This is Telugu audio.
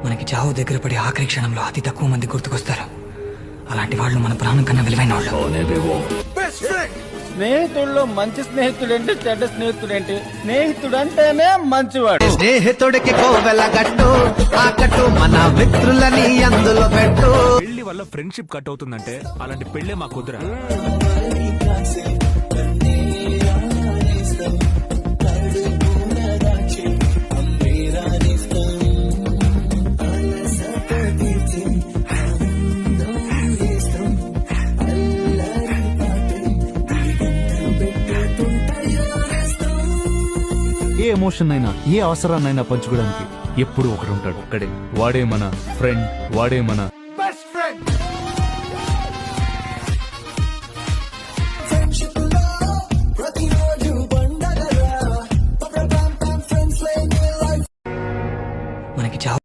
మనకి చావు దగ్గర పడి ఆఖరి క్షణంలో అతి తక్కువ మంది గుర్తుకొస్తారు. అలాంటి వాళ్ళు మన ప్రాణం కన్నా విలువైన వాళ్ళు. స్నేహితుల్లో మంచి స్నేహితుడేంటి, చెడ్డ స్నేహితుడేంటి? స్నేహితుడు అంటేనే మంచివాడు. స్నేహితుడికి కోవెలగట్టు ఆకట్టు మన మిత్రులని అందులో పెట్టు. పెళ్లి వల్ల ఫ్రెండ్షిప్ కట్ అవుతుందంటే అలాంటి పెళ్లే మాకు కుదరా. ఏ ఎమోషన్ అయినా ఏ అవసరాన్నైనా పంచుకోవడానికి ఎప్పుడు ఒకడు ఉంటాడు. ఒక్కడే, వాడే మన ఫ్రెండ్, వాడే మన